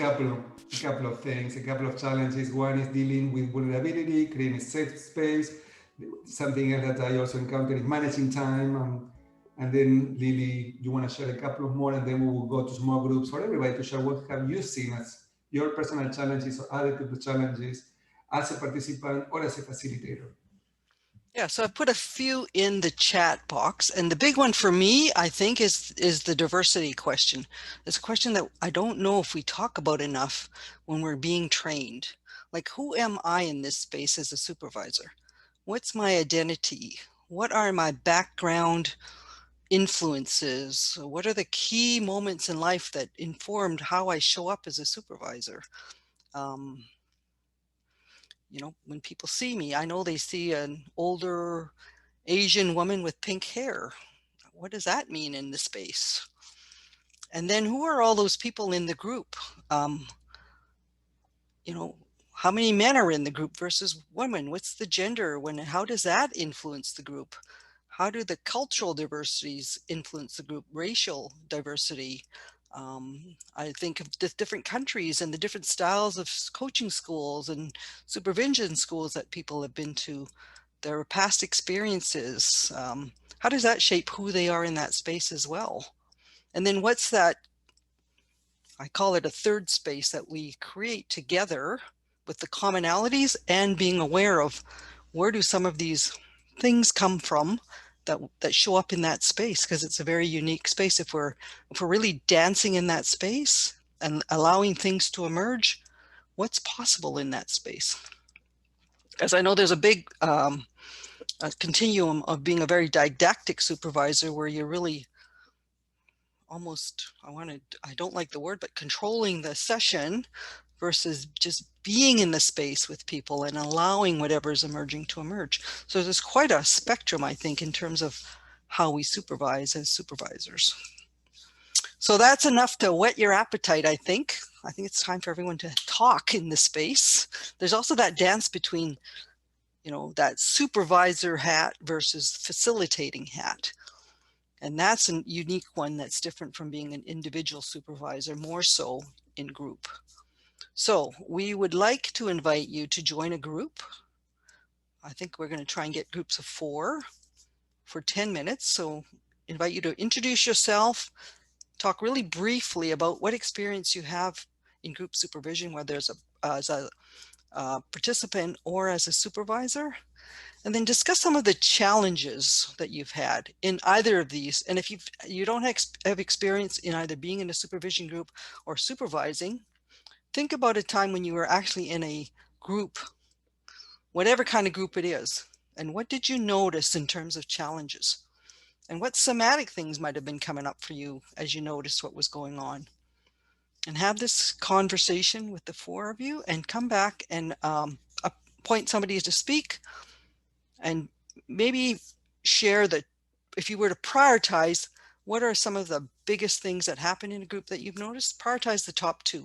couple of things, a couple of challenges. One is dealing with vulnerability, creating a safe space. Something else that I also encountered is managing time. And then Lily, you want to share a couple of more, and then we will go to small groups for everybody to share what have you seen as your personal challenges or other people's challenges as a participant or as a facilitator. Yeah, so I put a few in the chat box, and the big one for me, I think, is the diversity question. It's a question that I don't know if we talk about enough when we're being trained. Like, who am I in this space as a supervisor? What's my identity? What are my background influences? What are the key moments in life that informed how I show up as a supervisor? You know, when people see me, I know they see an older Asian woman with pink hair. What does that mean in the space? And then who are all those people in the group? You know, how many men are in the group versus women? What's the gender? How does that influence the group? How do the cultural diversities influence the group? Racial diversity. I think of the different countries and the different styles of coaching schools and supervision schools that people have been to, their past experiences. How does that shape who they are in that space as well? And then what's that, I call it a third space that we create together with the commonalities and being aware of where do some of these things come from that show up in that space, because it's a very unique space. If we're really dancing in that space and allowing things to emerge, what's possible in that space? As I know there's a big a continuum of being a very didactic supervisor where you're really almost, I don't like the word, but controlling the session versus just being in the space with people and allowing whatever's emerging to emerge. So there's quite a spectrum, I think, in terms of how we supervise as supervisors. So that's enough to whet your appetite, I think. I think it's time for everyone to talk in this space. There's also that dance between, you know, that supervisor hat versus facilitating hat. And that's a unique one that's different from being an individual supervisor, more so in group. So we would like to invite you to join a group. I think we're going to try and get groups of 4 for 10 minutes. So invite you to introduce yourself, talk really briefly about what experience you have in group supervision, whether as a participant or as a supervisor, and then discuss some of the challenges that you've had in either of these. And if you don't have experience in either being in a supervision group or supervising, think about a time when you were actually in a group, whatever kind of group it is, and what did you notice in terms of challenges? And what somatic things might have been coming up for you as you noticed what was going on? And have this conversation with the 4 of you and come back and appoint somebody to speak, and maybe share that if you were to prioritize, what are some of the biggest things that happen in a group that you've noticed? Prioritize the top 2.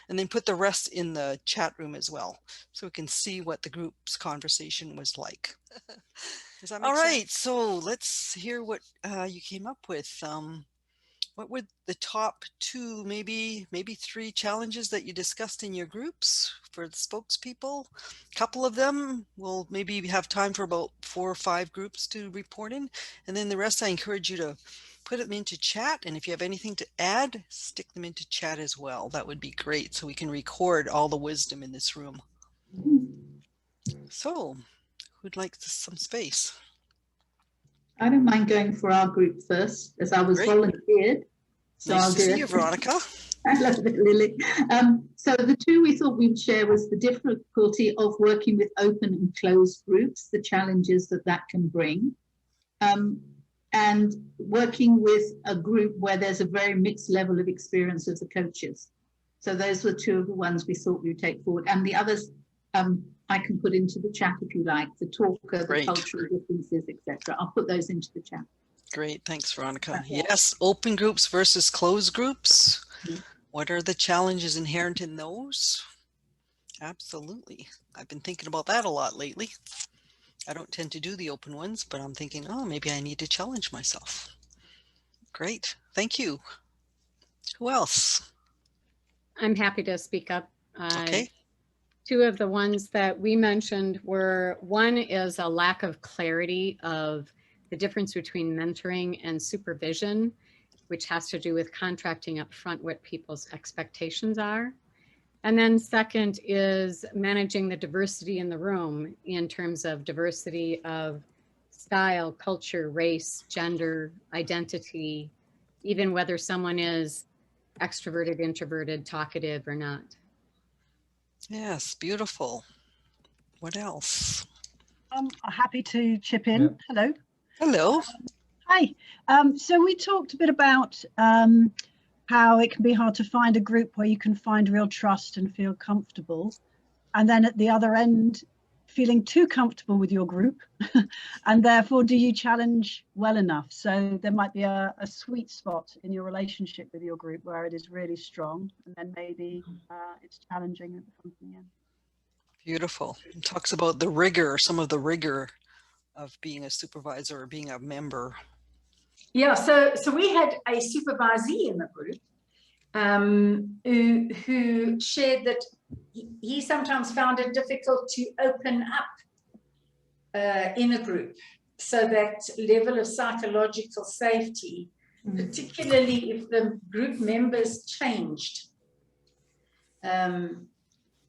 And then put the rest in the chat room as well, so we can see what the group's conversation was like. Does that make sense? All right, so let's hear what you came up with. What were the top 2, maybe 3 challenges that you discussed in your groups for the spokespeople? A couple of them, we'll maybe have time for about 4 or 5 groups to report in. And then the rest, I encourage you to put them into chat. And if you have anything to add, stick them into chat as well. That would be great, so we can record all the wisdom in this room. So, who'd like some space? I don't mind going for our group first, as I was volunteered. So nice to see you, Veronica. I love it, Lily. So the 2 we thought we'd share was the difficulty of working with open and closed groups, the challenges that can bring, and working with a group where there's a very mixed level of experience of the coaches. So those were 2 of the ones we thought we would take forward. And the others I can put into the chat if you like, the talker, the cultural differences, etc. I'll put those into the chat. Great, thanks, Veronica. Okay. Yes, open groups versus closed groups. What are the challenges inherent in those? Absolutely. I've been thinking about that a lot lately. I don't tend to do the open ones, but I'm thinking, oh, maybe I need to challenge myself. Great, thank you. Who else? I'm happy to speak up. Okay. Two of the ones that we mentioned were, one is a lack of clarity of the difference between mentoring and supervision, which has to do with contracting up front what people's expectations are. And then second is managing the diversity in the room in terms of diversity of style, culture, race, gender, identity, even whether someone is extroverted, introverted, talkative or not. Yes, beautiful. What else? I'm happy to chip in. Yeah. Hello. Hello. Hi. So we talked a bit about how it can be hard to find a group where you can find real trust and feel comfortable. And then at the other end, feeling too comfortable with your group. And therefore, do you challenge well enough? So there might be a sweet spot in your relationship with your group where it is really strong. And then maybe it's challenging at the company end. Beautiful. It talks about the rigor, some of the rigor of being a supervisor or being a member. Yeah, so we had a supervisee in the group who shared that he sometimes found it difficult to open up in a group. So that level of psychological safety, particularly if the group members changed.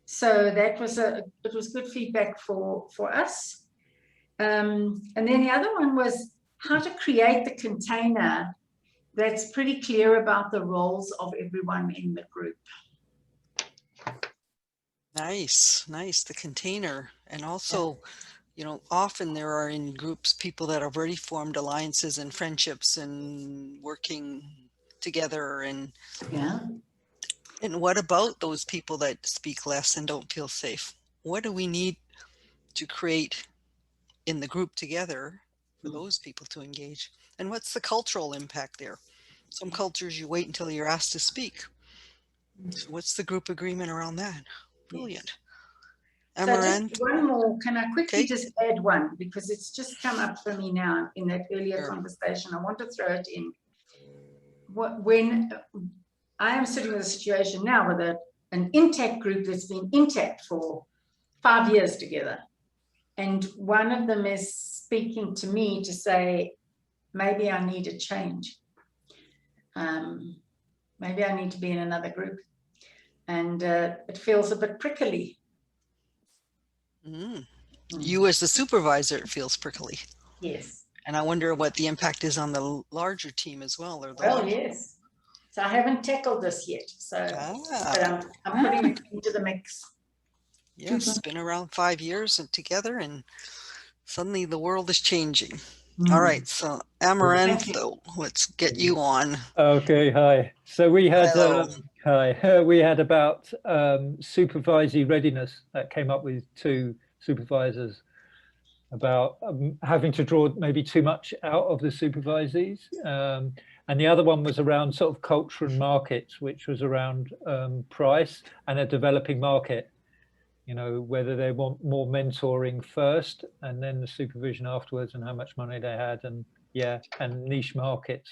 So that was it was good feedback for us. And then the other one was how to create the container that's pretty clear about the roles of everyone in the group. Nice, nice, the container. And also, you know, often there are in groups people that have already formed alliances and friendships and working together. And what about those people that speak less and don't feel safe? What do we need to create in the group together for those people to engage? And what's the cultural impact there? Some cultures you wait until you're asked to speak. So what's the group agreement around that? Brilliant. Amaranth? So just one more, can I quickly just add one, because it's just come up for me now in that earlier conversation. I want to throw it in. When I am sitting with a situation now with an intact group that's been intact for 5 years together, and one of them is speaking to me to say, maybe I need a change. Maybe I need to be in another group. And it feels a bit prickly. You as the supervisor, it feels prickly. Yes. And I wonder what the impact is on the larger team as well. Or the well, yes. So I haven't tackled this yet. So but I'm putting it into the mix. Yes, it's been around 5 years and together, and suddenly the world is changing. All right, so Amaranth, let's get you on. Okay, hi. So we had we had about supervisory readiness that came up with 2 supervisors about having to draw maybe too much out of the supervisees. And the other one was around sort of culture and markets, which was around price and a developing market. You know, whether they want more mentoring first and then the supervision afterwards, and how much money they had, and and niche markets.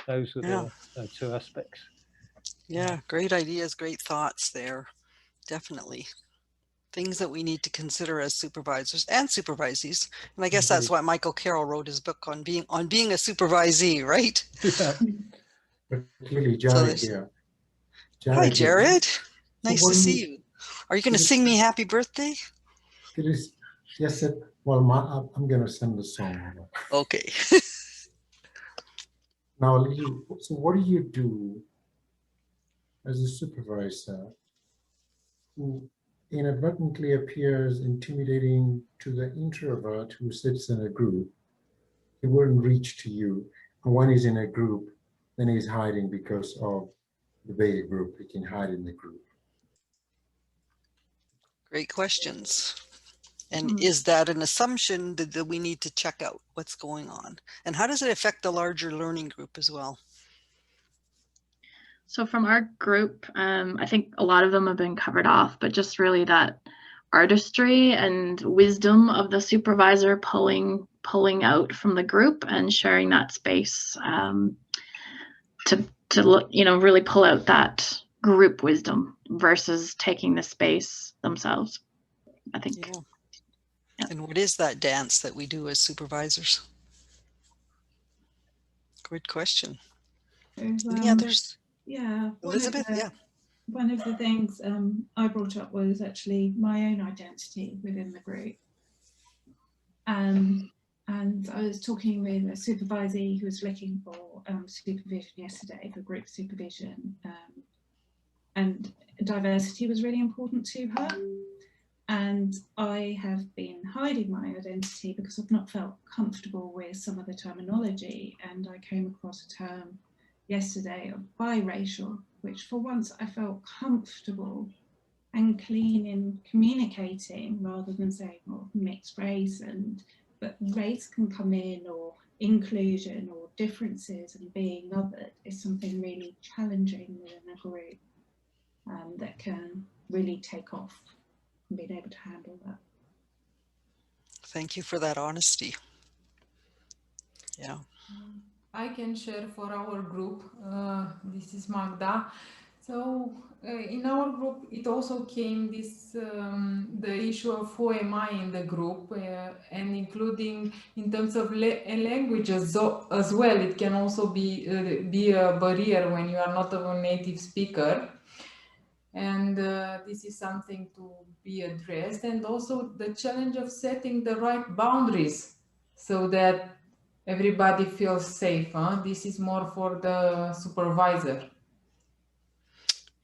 Those were the 2 aspects. Yeah, great ideas, great thoughts there. Definitely. Things that we need to consider as supervisors and supervisees. And I guess that's why Michael Carroll wrote his book on being a supervisee, right? Yeah. Clearly, Jared here. Hi, Jared. Nice to see you. Are you going to sing me happy birthday? Yes, well, I'm going to send the song. Okay. Now, Lily, so what do you do as a supervisor who inadvertently appears intimidating to the introvert who sits in a group? He wouldn't reach to you. And when he's in a group, then he's hiding because of the bigger group. He can hide in the group. Great questions. And is that an assumption that we need to check out what's going on? And how does it affect the larger learning group as well? So from our group, I think a lot of them have been covered off, but just really that artistry and wisdom of the supervisor pulling out from the group and sharing that space to really pull out that group wisdom versus taking the space themselves, I think. Yeah. Yeah. And what is that dance that we do as supervisors? Good question. Any others? Yeah. Elizabeth, One of the things I brought up was actually my own identity within the group. And I was talking with a supervisor who was looking for supervision yesterday, for group supervision. And diversity was really important to her. And I have been hiding my identity because I've not felt comfortable with some of the terminology. And I came across a term yesterday of biracial, which for once I felt comfortable and clean in communicating, rather than saying, well, mixed race, but race can come in, or inclusion, or differences and being othered is something really challenging within a group that can really take off and being able to handle that. Thank you for that honesty. Yeah. I can share for our group. This is Magda. So in our group, it also came this the issue of who am I in the group, and including in terms of languages as well. It can also be a barrier when you are not a native speaker. And this is something to be addressed, and also the challenge of setting the right boundaries so that everybody feels safe. This is more for the supervisor.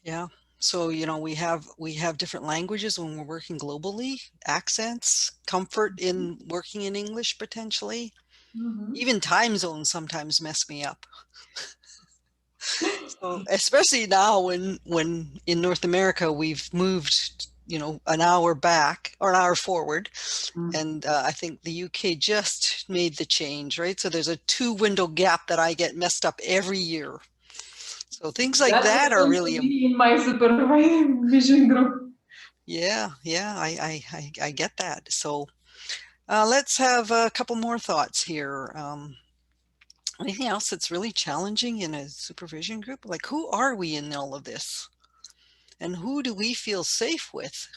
Yeah. So, you know, we have different languages when we're working globally, accents, comfort in working in English potentially. Mm-hmm. Even time zones sometimes mess me up. So, especially now when in North America we've moved, you know, an hour back or an hour forward. And I think the UK just made the change, right? So there's a 2-window gap that I get messed up every year. So things like that are really in my supervision group. Yeah, I get that. So let's have a couple more thoughts here. Anything else that's really challenging in a supervision group? Like, who are we in all of this? And who do we feel safe with?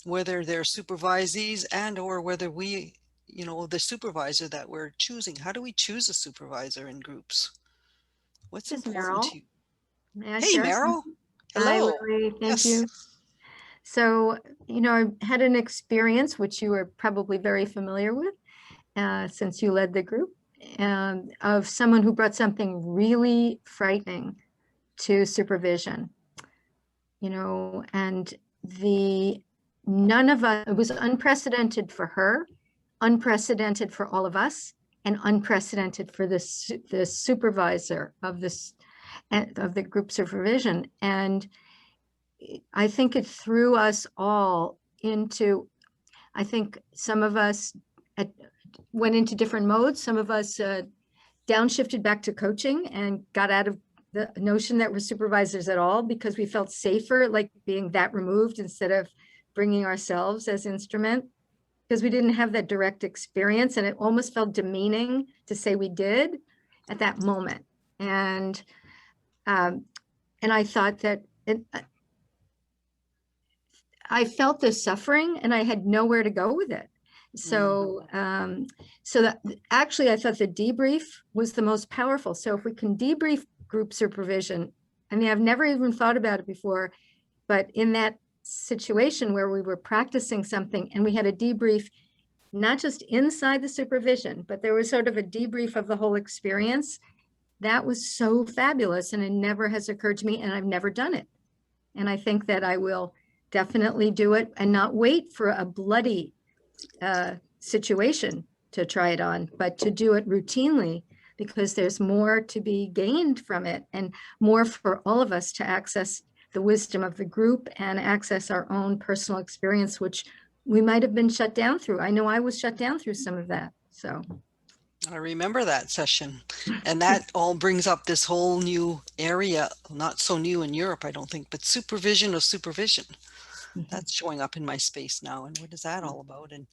Whether they're supervisees and or whether we, you know, the supervisor that we're choosing. How do we choose a supervisor in groups? What's important to you? Hey, Meryl. Hello. Hi, Lily. Thank you. So, you know, I had an experience which you were probably very familiar with since you led the group, of someone who brought something really frightening to supervision, you know, and none of us, it was unprecedented for her, unprecedented for all of us, and unprecedented for the supervisor of the group supervision. And I think it threw us all into, I think some of us went into different modes. Some of us downshifted back to coaching and got out of the notion that we're supervisors at all because we felt safer, like being that removed instead of bringing ourselves as instrument, because we didn't have that direct experience, and it almost felt demeaning to say we did at that moment. And I thought that I felt the suffering and I had nowhere to go with it. So, so that actually I thought the debrief was the most powerful. So if we can debrief group supervision, I mean, I've never even thought about it before, but in that situation where we were practicing something and we had a debrief, not just inside the supervision, but there was sort of a debrief of the whole experience. That was so fabulous, and it never has occurred to me, and I've never done it. And I think that I will definitely do it and not wait for a bloody situation to try it on, but to do it routinely, because there's more to be gained from it and more for all of us to access the wisdom of the group and access our own personal experience, which we might have been shut down through. I know I was shut down through some of that. So I remember that session, and that all brings up this whole new area, not so new in Europe, I don't think, but supervision of supervision. That's showing up in my space now. And what is that all about? And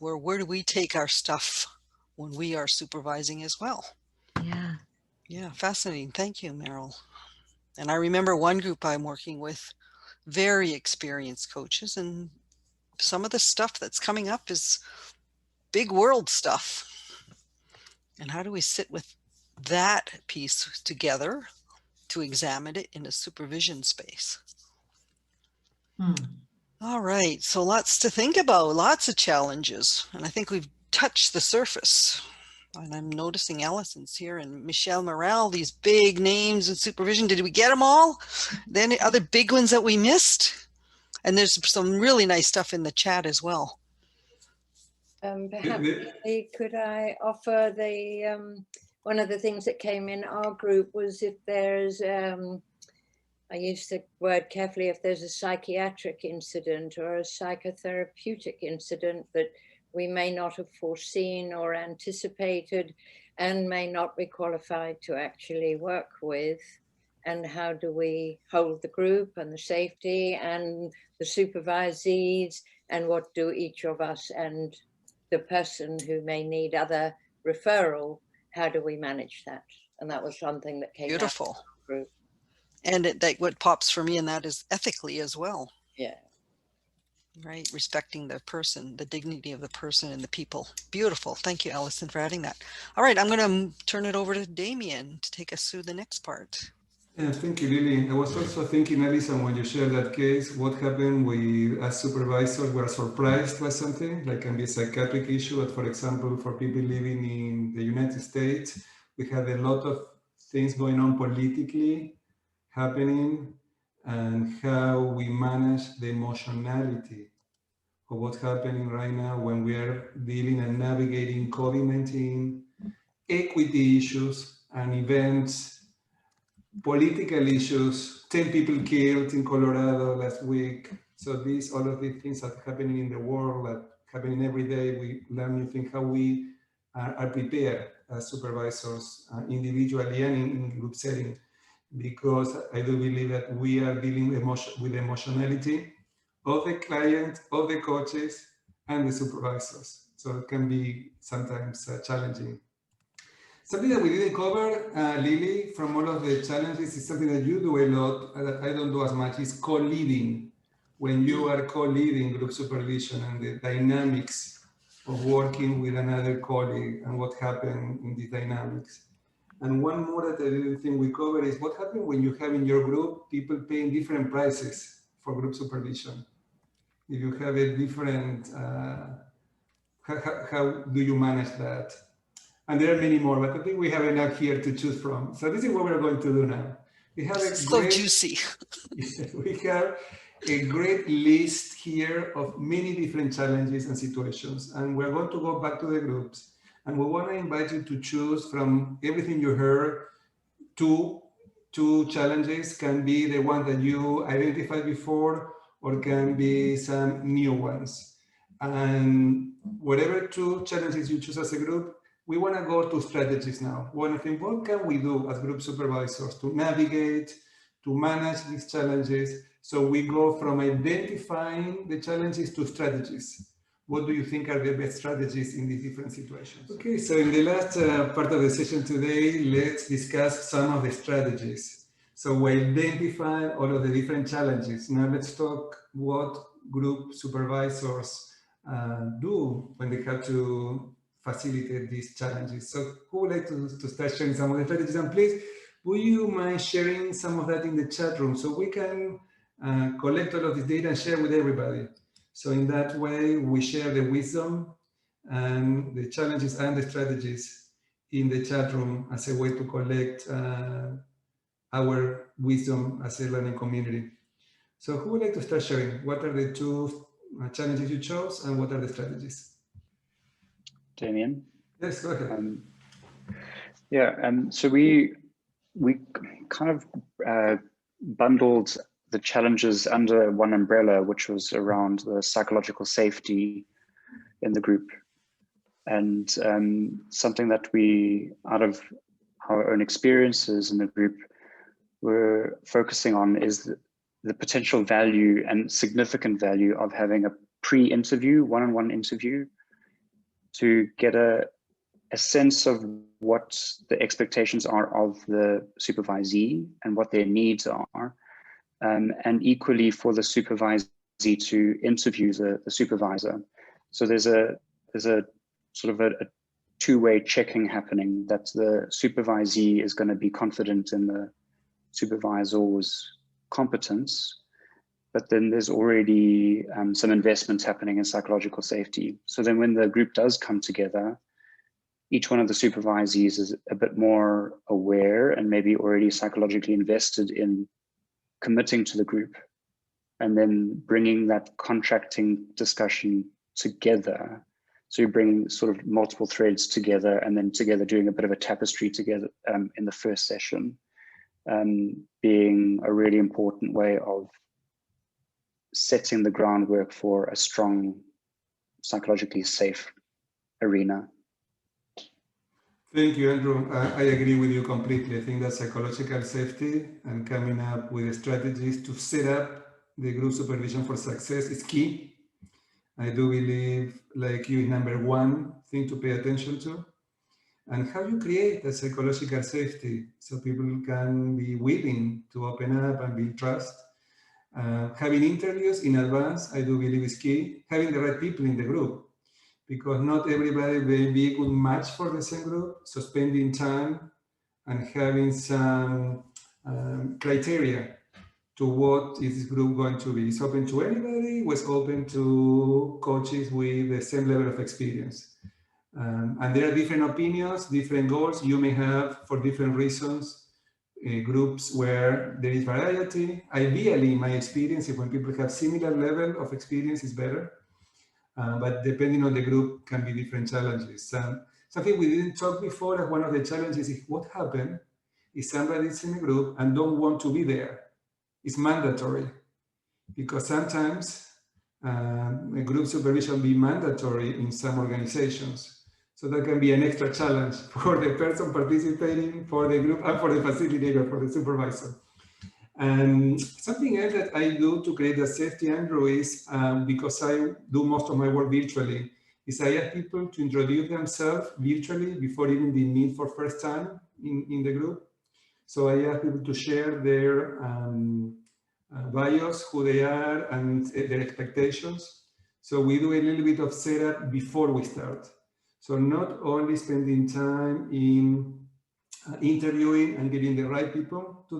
where do we take our stuff when we are supervising as well? Yeah. Yeah, fascinating. Thank you, Meryl. And I remember one group I'm working with, very experienced coaches, and some of the stuff that's coming up is big world stuff. And how do we sit with that piece together to examine it in a supervision space? All right, so lots to think about, lots of challenges, and I think we've touched the surface. And I'm noticing Allison's here and Michelle Morel, these big names in supervision. Did we get them all? Then other big ones that we missed? And there's some really nice stuff in the chat as well. Perhaps could I offer the one of the things that came in our group was if there's I use the word carefully, if there's a psychiatric incident or a psychotherapeutic incident that we may not have foreseen or anticipated and may not be qualified to actually work with, and how do we hold the group and the safety and the supervisees, and what do each of us and the person who may need other referral, how do we manage that? And that was something that came Beautiful. out of the group. And what pops for me in that is ethically as well. Yeah. Right, respecting the person, the dignity of the person and the people. Beautiful. Thank you, Allison, for adding that. All right, I'm going to turn it over to Damian to take us through the next part. Yeah, thank you, Lily. I was also thinking, Alison, when you shared that case, what happened we, as supervisors, were surprised by something, like can be a psychiatric issue. But for example, for people living in the United States, we have a lot of things going on politically happening, and how we manage the emotionality of what's happening right now when we are dealing and navigating COVID-19, equity issues and events, political issues, 10 people killed in Colorado last week. So all of these things are happening in the world, that happening every day. We learn new things, how we are prepared as supervisors, individually and in group setting. Because I do believe that we are dealing with emotionality of the client, of the coaches, and the supervisors. So it can be sometimes challenging. Something that we didn't cover, Lily, from all of the challenges is something that you do a lot, that I don't do as much, is co-leading. When you are co-leading group supervision and the dynamics of working with another colleague and what happened in these dynamics. And one more that I didn't think we covered is what happens when you have in your group people paying different prices for group supervision. If you have a different, how do you manage that? And there are many more, but I think we have enough here to choose from. So this is what we're going to do now. We have a so juicy. We have a great list here of many different challenges and situations. And we're going to go back to the groups. And we want to invite you to choose from everything you heard. Two challenges can be the one that you identified before, or can be some new ones. And whatever two challenges you choose as a group, we want to go to strategies now. We want to think, what can we do as group supervisors to navigate, to manage these challenges? So we go from identifying the challenges to strategies. What do you think are the best strategies in these different situations? Okay, so in the last part of the session today, let's discuss some of the strategies. So we identified all of the different challenges. Now let's talk what group supervisors do when they have to facilitate these challenges. So who would like to start sharing some of the strategies? And please, would you mind sharing some of that in the chat room so we can collect all of this data and share with everybody? So in that way, we share the wisdom and the challenges and the strategies in the chat room as a way to collect our wisdom as a learning community. So who would like to start sharing? What are the two challenges you chose and what are the strategies? Damian? Yes, go ahead. So we kind of bundled the challenges under one umbrella, which was around the psychological safety in the group. And something that we, out of our own experiences in the group, were focusing on is the potential value and significant value of having a pre-interview, one-on-one interview, to get a a sense of what the expectations are of the supervisee and what their needs are, and equally for the supervisee to interview the supervisor. So there's a sort of a two-way checking happening, that the supervisee is going to be confident in the supervisor's competence, but then there's already some investments happening in psychological safety. So then when the group does come together, each one of the supervisees is a bit more aware and maybe already psychologically invested in committing to the group, and then bringing that contracting discussion together. So you're bringing sort of multiple threads together, and then together doing a bit of a tapestry together in the first session, being a really important way of setting the groundwork for a strong, psychologically safe arena. Thank you, Andrew. I agree with you completely. I think that psychological safety and coming up with strategies to set up the group supervision for success is key. I do believe, like you, is number one thing to pay attention to. And how you create a psychological safety so people can be willing to open up and build trust. Having interviews in advance, I do believe, is key. Having the right people in the group, because not everybody will be a good match for the same group. So spending time and having some criteria to what is this group going to be. It's open to anybody, was open to coaches with the same level of experience. And there are different opinions, different goals you may have for different reasons. Groups where there is variety. Ideally, in my experience, when people have similar level of experience is better. But depending on the group can be different challenges. Something we didn't talk before, one of the challenges is what happens if somebody's in a group and don't want to be there. It's mandatory, because sometimes a group supervision be mandatory in some organizations. So that can be an extra challenge for the person participating, for the group, and for the facilitator, for the supervisor. And something else that I do to create a safety, Andrew, is because I do most of my work virtually, is I ask people to introduce themselves virtually before even they meet for first time in the group. So I ask people to share their bios, who they are, and their expectations. So we do a little bit of setup before we start. So not only spending time in interviewing and getting the right people to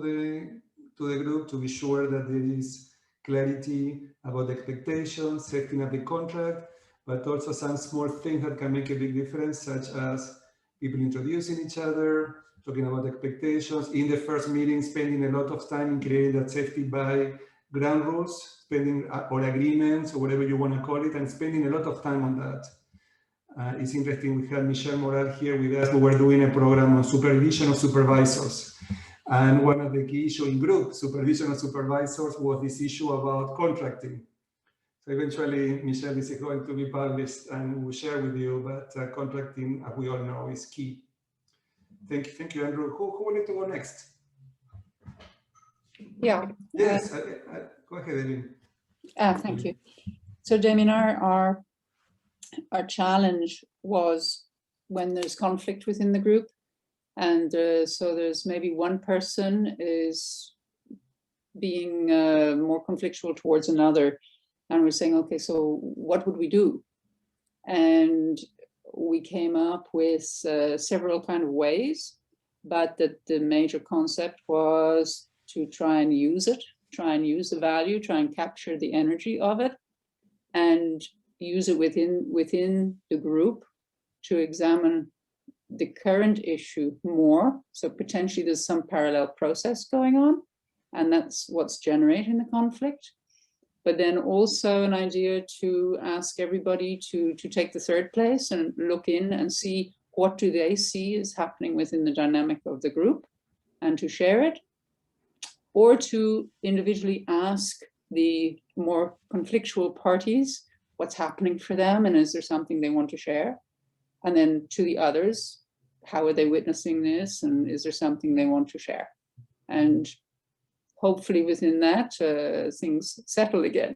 the group to be sure that there is clarity about the expectations, setting up the contract, but also some small things that can make a big difference, such as people introducing each other, talking about expectations, in the first meeting, spending a lot of time in creating that safety by ground rules, spending or agreements or whatever you want to call it, and spending a lot of time on that. It's interesting, we had Michelle Moral here with us. We were doing a program on supervision of supervisors. And one of the key issues in group supervision of supervisors was this issue about contracting. So eventually, Michelle, this is going to be published and we'll share with you, but contracting, as we all know, is key. Thank you, Andrew. Who wanted to go next? Yeah. Yes, go ahead, Evelyn. Thank you. So, Damian, our challenge was when there's conflict within the group, and so there's maybe one person is being more conflictual towards another, and we're saying, okay, so what would we do? And we came up with several kind of ways, but the major concept was to try and use it, try and use the value, try and capture the energy of it, and use it within the group to examine the current issue more. So potentially there's some parallel process going on, and that's what's generating the conflict. But then also an idea to ask everybody to take the third place and look in and see what do they see is happening within the dynamic of the group, and to share it, or to individually ask the more conflictual parties what's happening for them, and is there something they want to share? And then to the others, how are they witnessing this, and is there something they want to share? And hopefully within that, things settle again.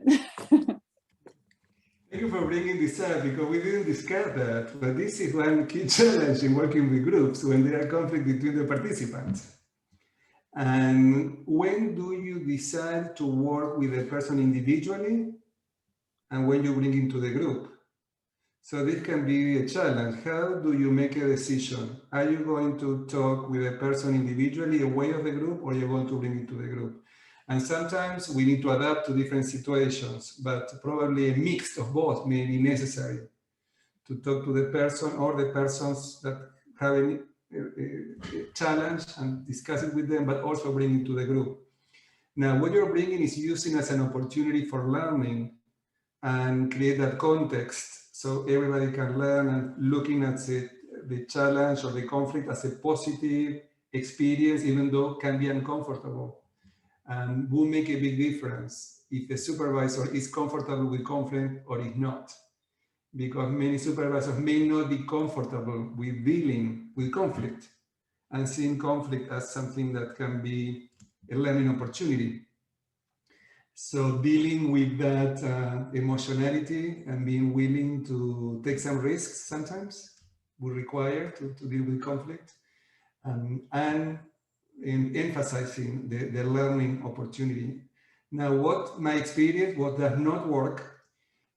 Thank you for bringing this up, because we didn't discuss that, but this is one key challenge in working with groups when there are conflicts between the participants. And when do you decide to work with a person individually and when you bring into the group? So this can be a challenge. How do you make a decision? Are you going to talk with a person individually away of the group, or you're going to bring it to the group? And sometimes we need to adapt to different situations, but probably a mix of both may be necessary to talk to the person or the persons that have a challenge and discuss it with them, but also bring it to the group. Now, what you're bringing is using as an opportunity for learning and create that context so everybody can learn, and looking at the challenge or the conflict as a positive experience, even though it can be uncomfortable. And will make a big difference if the supervisor is comfortable with conflict or is not. Because many supervisors may not be comfortable with dealing with conflict and seeing conflict as something that can be a learning opportunity. So dealing with that emotionality and being willing to take some risks sometimes will require to deal with conflict, and in emphasizing the learning opportunity. Now, what my experience, what does not work,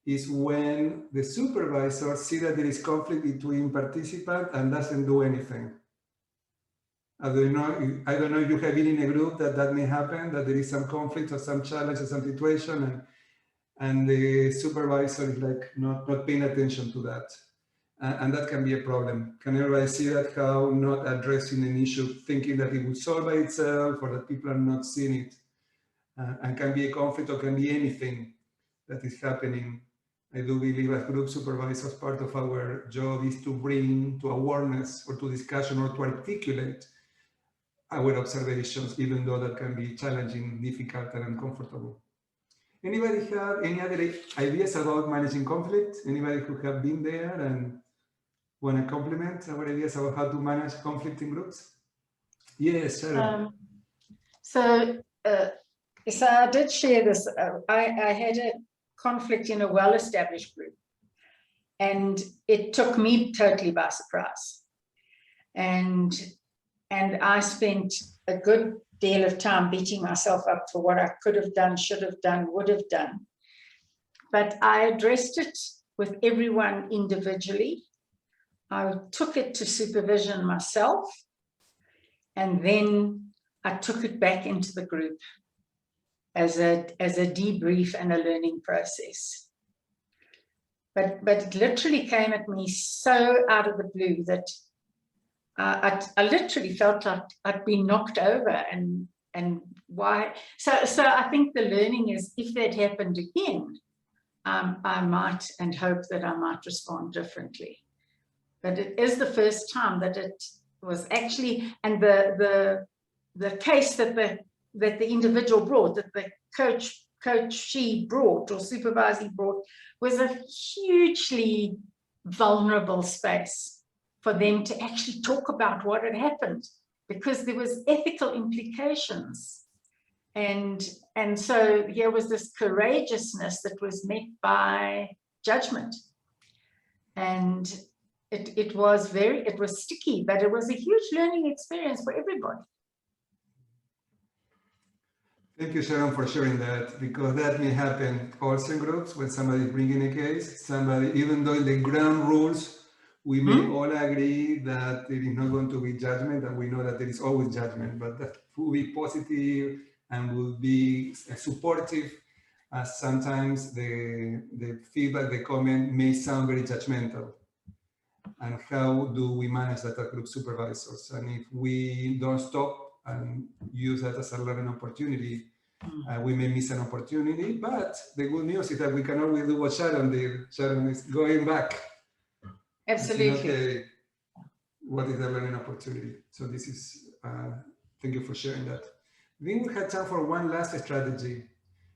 is when the supervisor sees that there is conflict between participants and doesn't do anything. I don't know if you have been in a group that may happen, that there is some conflict or some challenge or some situation, and the supervisor is like not paying attention to that. And that can be a problem. Can everybody see that, how not addressing an issue, thinking that it will solve by itself, or that people are not seeing it, and can be a conflict or can be anything that is happening. I do believe as group supervisors, part of our job is to bring to awareness or to discussion or to articulate our observations, even though that can be challenging, difficult, and uncomfortable. Anybody have any other ideas about managing conflict? Anybody who have been there and want to complement our ideas about how to manage conflict in groups? Yes, Sarah. So I did share this. I had a conflict in a well-established group, and it took me totally by surprise. And I spent a good deal of time beating myself up for what I could have done, should have done, would have done. But I addressed it with everyone individually. I took it to supervision myself, and then I took it back into the group as a debrief and a learning process. But it literally came at me so out of the blue that I literally felt like I'd been knocked over, and why? So I think the learning is, if that happened again, I might and hope that I might respond differently. But it is the first time that it was actually, and the case that the individual brought, that the coachee brought or supervisor brought, was a hugely vulnerable space for them to actually talk about what had happened, because there was ethical implications. And so here was this courageousness that was met by judgment. And it was sticky, but it was a huge learning experience for everybody. Thank you, Sharon, for sharing that, because that may happen also in groups when somebody is bringing a case. Even though in the ground rules, we may all agree that there is not going to be judgment, and we know that there is always judgment, but that will be positive and will be supportive, as sometimes the feedback, the comment may sound very judgmental. And how do we manage that as group supervisors? And if we don't stop and use that as a learning opportunity, we may miss an opportunity. But the good news is that we can always do what Sharon did. Sharon is going back. Absolutely. Okay, what is the learning opportunity? So this is, thank you for sharing that. I think we had time for one last strategy.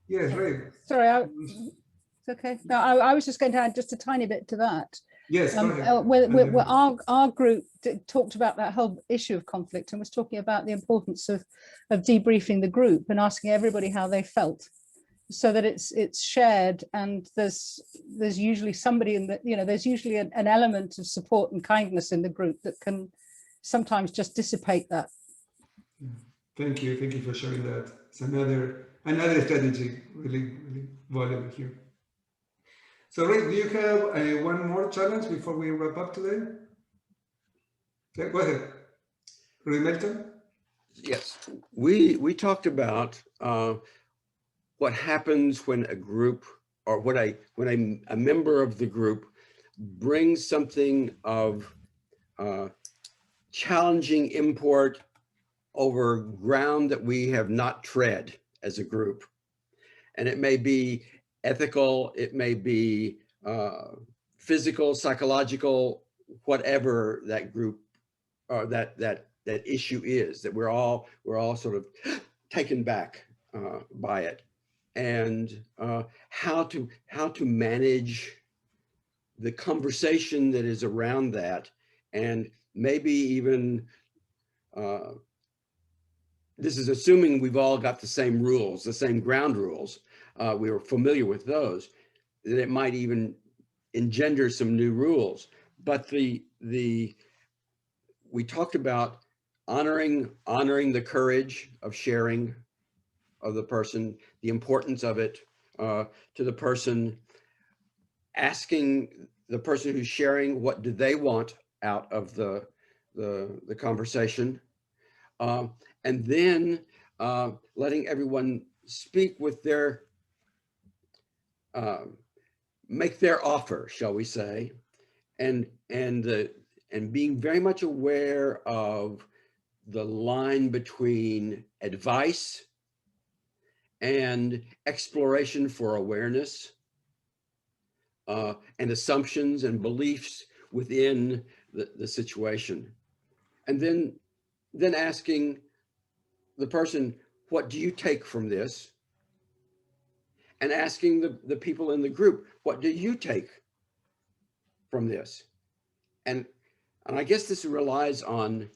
Yes, Ray. Sorry, it's okay. No, I was just going to add just a tiny bit to that. Yes, go ahead. Our group talked about that whole issue of conflict and was talking about the importance of debriefing the group and asking everybody how they felt. so that it's shared, and there's usually somebody in the, there's usually an element of support and kindness in the group that can sometimes just dissipate that. Thank you for sharing that. It's another strategy really valuable here. So Rick, do you have one more challenge before we wrap up today? Okay, go ahead. Melton? Yes, we talked about what happens when a group, or when a member of the group brings something of challenging import over ground that we have not tread as a group. And it may be ethical, it may be physical, psychological, whatever that group or that issue is, that we're all sort of taken back by it, and how to manage the conversation that is around that, and maybe even this is assuming we've all got the same rules, the same ground rules. We were familiar with those, that it might even engender some new rules. But we talked about honoring the courage of sharing of the person, the importance of it to the person, asking the person who's sharing what do they want out of the conversation, and then letting everyone speak with their make their offer, shall we say, and being very much aware of the line between advice and exploration for awareness, and assumptions and beliefs within the situation. And then asking the person, what do you take from this? And asking the people in the group, what do you take from this? And I guess this relies on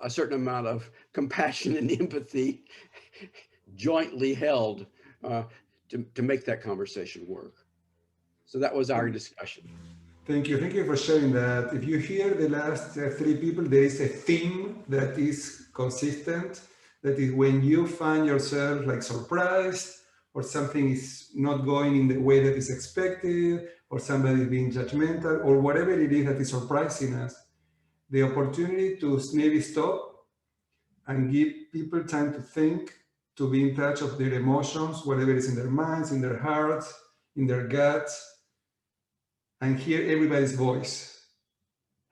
a certain amount of compassion and empathy jointly held to make that conversation work. So that was our discussion. Thank you for sharing that. If you hear the last three people, there is a theme that is consistent. That is when you find yourself like surprised, or something is not going in the way that is expected, or somebody is being judgmental, or whatever it is that is surprising us, the opportunity to maybe stop and give people time to think, to be in touch of their emotions, whatever is in their minds, in their hearts, in their guts, and hear everybody's voice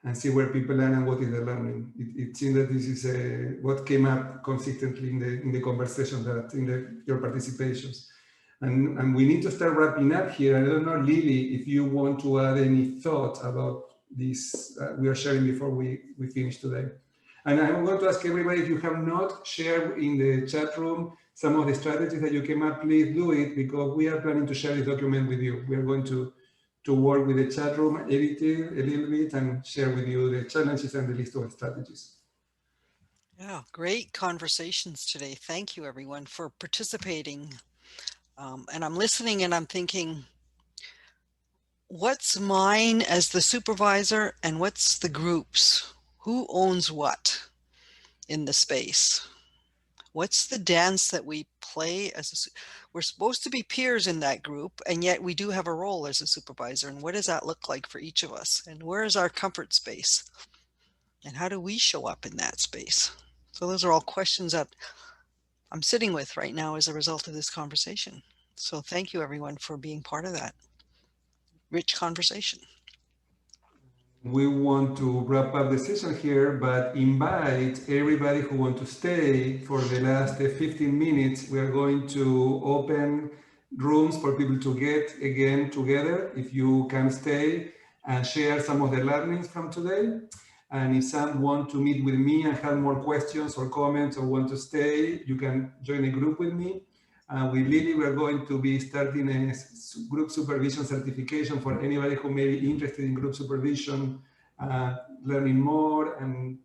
and see where people are and what is they're learning. It seems that this is what came up consistently in the conversation, that in your participations. And we need to start wrapping up here. I don't know, Lily, if you want to add any thought about this we are sharing before we finish today. And I'm going to ask everybody, if you have not shared in the chat room some of the strategies that you came up, please do it, because we are planning to share this document with you. We are going to work with the chat room, edit it a little bit, and share with you the challenges and the list of strategies. Yeah, great conversations today. Thank you, everyone, for participating. And I'm listening and I'm thinking, what's mine as the supervisor and what's the group's? Who owns what in the space? What's the dance that we play we're supposed to be peers in that group, and yet we do have a role as a supervisor. And what does that look like for each of us? And where is our comfort space? And how do we show up in that space? So those are all questions that I'm sitting with right now as a result of this conversation. So thank you, everyone, for being part of that rich conversation. We want to wrap up the session here, but invite everybody who wants to stay for the last 15 minutes. We are going to open rooms for people to get again together, if you can stay and share some of the learnings from today. And if some want to meet with me and have more questions or comments or want to stay, you can join a group with me. With Lily, we're going to be starting a group supervision certification for anybody who may be interested in group supervision, learning more and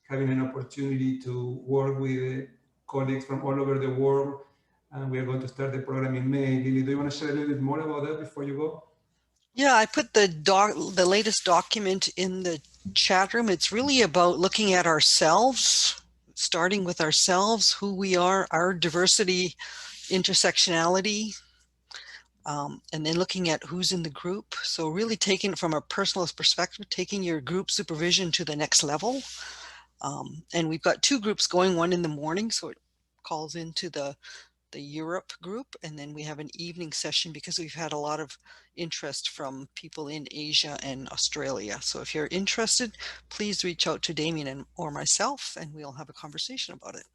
having an opportunity to work with colleagues from all over the world And we are going to start the program in May. Lily, do you want to share a little bit more about that before you go? Yeah, I put the latest document in the chat room. It's really about looking at ourselves, starting with ourselves, who we are, our diversity, intersectionality, and then looking at who's in the group. So really taking it from a personalist perspective, taking your group supervision to the next level. And we've got 2 groups going, one in the morning, so it calls into the Europe group, and then we have an evening session because we've had a lot of interest from people in Asia and Australia. So if you're interested, please reach out to Damian or myself, and we'll have a conversation about it.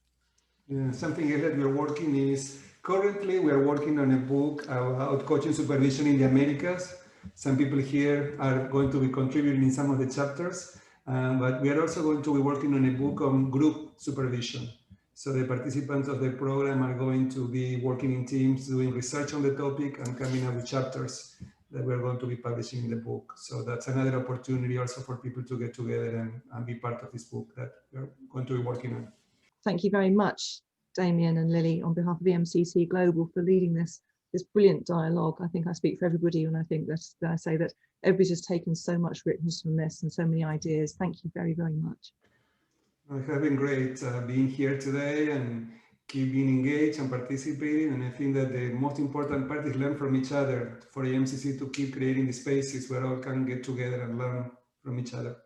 Yeah, something else that we're working is, currently we're working on a book about coaching supervision in the Americas. Some people here are going to be contributing in some of the chapters, but we are also going to be working on a book on group supervision. So the participants of the program are going to be working in teams, doing research on the topic and coming up with chapters that we're going to be publishing in the book. So that's another opportunity also for people to get together and be part of this book that we're going to be working on. Thank you very much, Damian and Lily, on behalf of EMCC Global, for leading this brilliant dialogue. I think I speak for everybody when I think that I say that everybody's just taken so much richness from this and so many ideas. Thank you very, very much. It has been great being here today and keep being engaged and participating. And I think that the most important part is learn from each other, for EMCC to keep creating the spaces where all can get together and learn from each other.